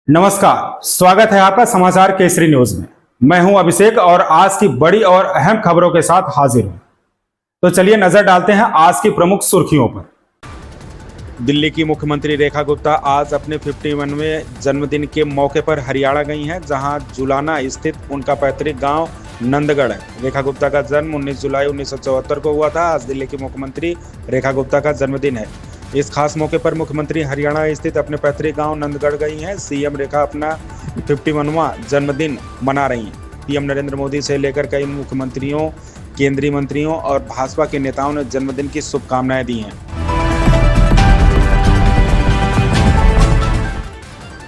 नमस्कार, स्वागत है आपका समाचार केसरी न्यूज में। मैं हूं अभिषेक और आज की बड़ी और अहम खबरों के साथ हाजिर हूं। तो चलिए नजर डालते हैं आज की प्रमुख सुर्खियों पर। दिल्ली की मुख्यमंत्री रेखा गुप्ता आज अपने 51वें जन्मदिन के मौके पर हरियाणा गई हैं, जहां जुलाना स्थित उनका पैतृक गांव नंदगढ़ है। रेखा गुप्ता का जन्म 19 जुलाई 1974 को हुआ था। आज दिल्ली की मुख्यमंत्री रेखा गुप्ता का जन्मदिन है। इस खास मौके पर मुख्यमंत्री हरियाणा स्थित अपने पैतृक गांव नंदगढ़ गई हैं। सीएम रेखा अपना 51वां जन्मदिन मना रही हैं। पीएम नरेंद्र मोदी से लेकर कई मुख्यमंत्रियों, केंद्रीय मंत्रियों और भाजपा के नेताओं ने जन्मदिन की शुभकामनाएं दी हैं।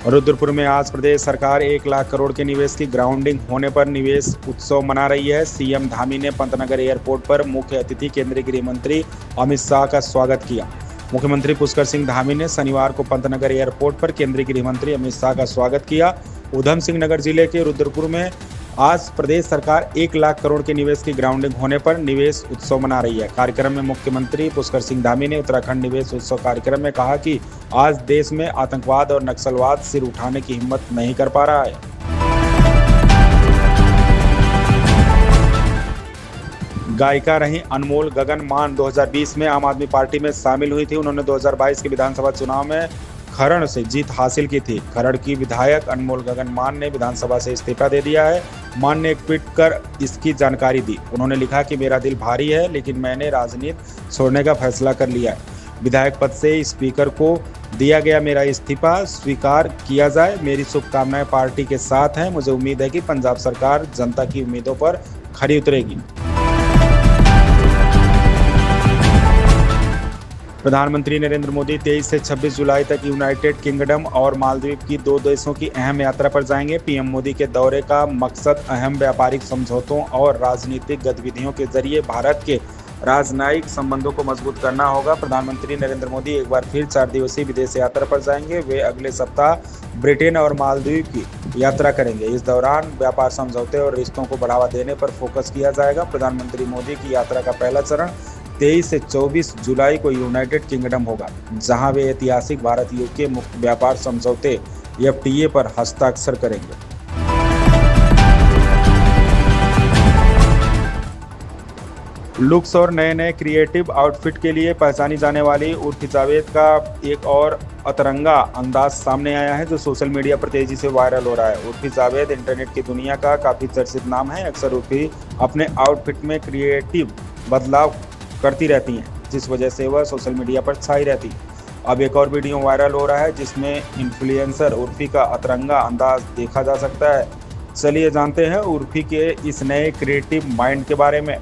रुद्रपुर में आज प्रदेश सरकार 1 लाख करोड़ के निवेश की ग्राउंडिंग होने पर निवेश उत्सव मना रही है। सीएम धामी ने पंतनगर एयरपोर्ट पर मुख्य अतिथि केंद्रीय गृह मंत्री अमित शाह का स्वागत किया। मुख्यमंत्री पुष्कर सिंह धामी ने शनिवार को पंतनगर एयरपोर्ट पर केंद्रीय गृह मंत्री अमित शाह का स्वागत किया। उधम सिंह नगर जिले के रुद्रपुर में आज प्रदेश सरकार 1 लाख करोड़ के निवेश की ग्राउंडिंग होने पर निवेश उत्सव मना रही है। कार्यक्रम में मुख्यमंत्री पुष्कर सिंह धामी ने उत्तराखंड निवेश उत्सव कार्यक्रम में कहा कि आज देश में आतंकवाद और नक्सलवाद सिर उठाने की हिम्मत नहीं कर पा रहा है। गायिका रही अनमोल गगन मान 2020 में आम आदमी पार्टी में शामिल हुई थी। उन्होंने 2022 के विधानसभा चुनाव में खरड़ से जीत हासिल की थी। खरड़ की विधायक अनमोल गगन मान ने विधानसभा से इस्तीफा दे दिया है। मान ने एक ट्वीट कर इसकी जानकारी दी। उन्होंने लिखा कि मेरा दिल भारी है, लेकिन मैंने राजनीति छोड़ने का फैसला कर लिया है। विधायक पद से स्पीकर को दिया गया मेरा इस्तीफा स्वीकार किया जाए। मेरी शुभकामनाएं पार्टी के साथ हैं। मुझे उम्मीद है कि पंजाब सरकार जनता की उम्मीदों पर खरी उतरेगी। प्रधानमंत्री नरेंद्र मोदी 23 से 26 जुलाई तक यूनाइटेड किंगडम और मालदीव की 2 देशों की अहम यात्रा पर जाएंगे। पीएम मोदी के दौरे का मकसद अहम व्यापारिक समझौतों और राजनीतिक गतिविधियों के जरिए भारत के राजनयिक संबंधों को मजबूत करना होगा। प्रधानमंत्री नरेंद्र मोदी एक बार फिर 4 दिवसीय विदेश यात्रा पर जाएंगे। वे अगले सप्ताह ब्रिटेन और मालदीव की यात्रा करेंगे। इस दौरान व्यापार समझौते और रिश्तों को बढ़ावा देने पर फोकस किया जाएगा। प्रधानमंत्री मोदी की यात्रा का पहला चरण 23 से 24 जुलाई को यूनाइटेड किंगडम होगा, जहां वे ऐतिहासिक भारत यूके मुक्त व्यापार समझौते FTA पर हस्ताक्षर करेंगे। लुक्स और नए नए क्रिएटिव आउटफिट के लिए पहचानी जाने वाली उर्फी जावेद का एक और अतरंगा अंदाज सामने आया है, जो सोशल मीडिया पर तेजी से वायरल हो रहा है। उर्फी जावेद इंटरनेट की दुनिया का काफी चर्चित नाम है। अक्सर उर्फी अपने आउटफिट में क्रिएटिव बदलाव करती रहती हैं, जिस वजह से वह सोशल मीडिया पर छाई रहती है। अब एक और वीडियो वायरल हो रहा है, जिसमें इन्फ्लुएंसर उर्फी का अतरंगा अंदाज देखा जा सकता है। चलिए जानते हैं उर्फी के इस नए क्रिएटिव माइंड के बारे में।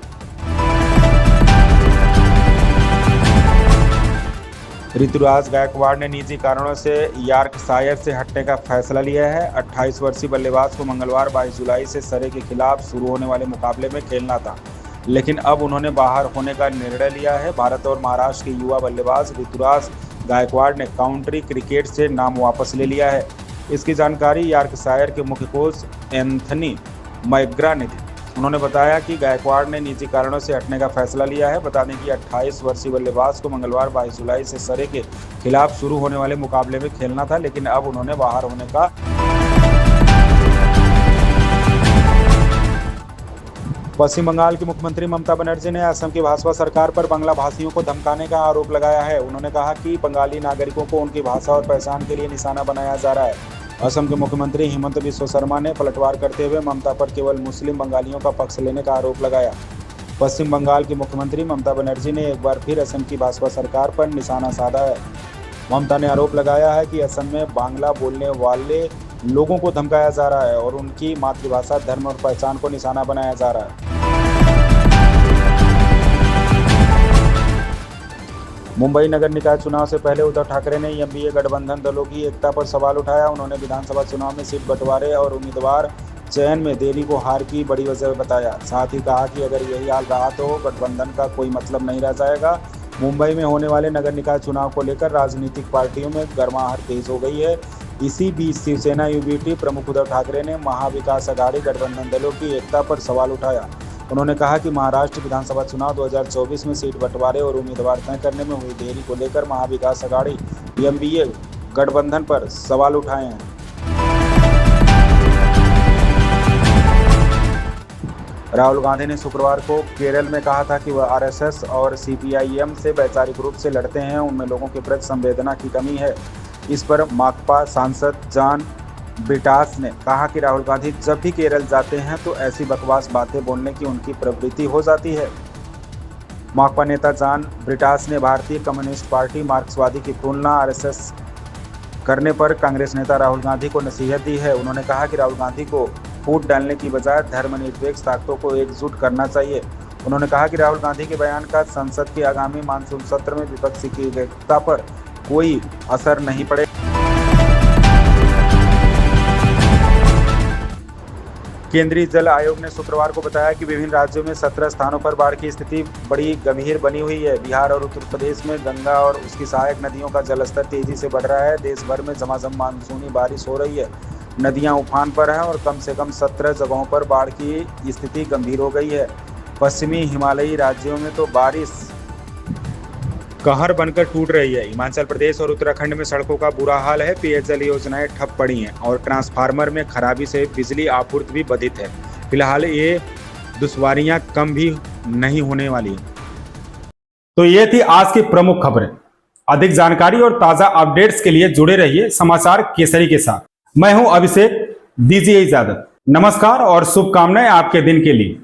ऋतुराज गायकवाड़ ने निजी कारणों से यॉर्कशायर से हटने का फैसला लिया है। 28 वर्षीय बल्लेबाज को मंगलवार 22 जुलाई से सरे के खिलाफ शुरू होने वाले मुकाबले में खेलना था, लेकिन अब उन्होंने बाहर होने का निर्णय लिया है। भारत और महाराष्ट्र के युवा बल्लेबाज ऋतुराज गायकवाड़ ने काउंटी क्रिकेट से नाम वापस ले लिया है। इसकी जानकारी यॉर्कशायर के मुख्य कोच एंथनी मैकग्रा ने दी। उन्होंने बताया कि गायकवाड़ ने निजी कारणों से हटने का फैसला लिया है। बता दें कि 28 वर्षीय बल्लेबाज को मंगलवार 22 जुलाई से सरे के खिलाफ शुरू होने वाले मुकाबले में खेलना था, लेकिन अब उन्होंने बाहर होने का पश्चिम बंगाल की मुख्यमंत्री ममता बनर्जी ने असम की भाजपा सरकार पर बांग्ला भाषियों को धमकाने का आरोप लगाया है। उन्होंने कहा कि बंगाली नागरिकों को उनकी भाषा और पहचान के लिए निशाना बनाया जा रहा है। असम के मुख्यमंत्री हिमंत बिस्वा शर्मा ने पलटवार करते हुए ममता पर केवल मुस्लिम बंगालियों का पक्ष लेने का आरोप लगाया। पश्चिम बंगाल की मुख्यमंत्री ममता बनर्जी ने एक बार फिर असम की भाजपा सरकार पर निशाना साधा है। ममता ने आरोप लगाया है कि असम में बांग्ला बोलने वाले लोगों को धमकाया जा रहा है और उनकी मातृभाषा, धर्म और पहचान को निशाना बनाया जा रहा है। मुंबई नगर निकाय चुनाव से पहले उद्धव ठाकरे ने एनडीए गठबंधन दलों की एकता पर सवाल उठाया। उन्होंने विधानसभा चुनाव में सीट बंटवारे और उम्मीदवार चयन में देरी को हार की बड़ी वजह बताया। साथ ही कहा कि अगर यही हाल रहा तो गठबंधन का कोई मतलब नहीं रह जाएगा। मुंबई में होने वाले नगर निकाय चुनाव को लेकर राजनीतिक पार्टियों में गर्माहट तेज हो गई है। इसी बीच शिवसेना यूबीटी प्रमुख उद्धव ठाकरे ने महाविकास आघाड़ी गठबंधन दलों की एकता पर सवाल उठाया। उन्होंने कहा कि महाराष्ट्र विधानसभा चुनाव 2024 में सीट बंटवारे और उम्मीदवार तय करने में हुई देरी को लेकर महाविकास आघाड़ी एनडीए गठबंधन पर सवाल उठाए हैं। राहुल गांधी ने शुक्रवार को केरल में कहा था कि वह आरएसएस और सीपीआईएम से वैचारिक रूप से लड़ते हैं, उनमें लोगों के प्रति संवेदना की कमी है। इस पर माकपा सांसद जॉन ब्रिटास ने कहा कि राहुल गांधी जब भी केरल जाते हैं तो ऐसी बकवास बातें बोलने की उनकी प्रवृत्ति हो जाती है। माकपा नेता जॉन ब्रिटास ने भारतीय कम्युनिस्ट पार्टी मार्क्सवादी की तुलना आरएसएस करने पर कांग्रेस नेता राहुल गांधी को नसीहत दी है। उन्होंने कहा कि राहुल गांधी को फूट डालने की बजाय धर्मनिरपेक्ष ताकतों को एकजुट करना चाहिए। उन्होंने कहा कि राहुल गांधी के बयान का संसद के आगामी मानसून सत्र में विपक्षी की एकता पर कोई असर नहीं पड़ेगा। केंद्रीय जल आयोग ने शुक्रवार को बताया कि विभिन्न राज्यों में 17 स्थानों पर बाढ़ की स्थिति बड़ी गंभीर बनी हुई है। बिहार और उत्तर प्रदेश में गंगा और उसकी सहायक नदियों का जलस्तर तेजी से बढ़ रहा है। देश भर में झमाझम मानसूनी बारिश हो रही है, नदियां उफान पर हैं और कम से कम 17 जगहों पर बाढ़ की स्थिति गंभीर हो गई है। पश्चिमी हिमालयी राज्यों में तो बारिश कहर बनकर टूट रही है। हिमाचल प्रदेश और उत्तराखंड में सड़कों का बुरा हाल है, पेयजल योजनाएं ठप पड़ी हैं और ट्रांसफार्मर में खराबी से बिजली आपूर्ति भी बाधित है। फिलहाल ये दुश्वारियां कम भी नहीं होने वाली। तो ये थी आज की प्रमुख खबरें। अधिक जानकारी और ताजा अपडेट्स के लिए जुड़े रहिए समाचार केसरी के साथ। मैं हूं अभिषेक, दीजिए इजाजत। नमस्कार और शुभकामनाएं आपके दिन के लिए।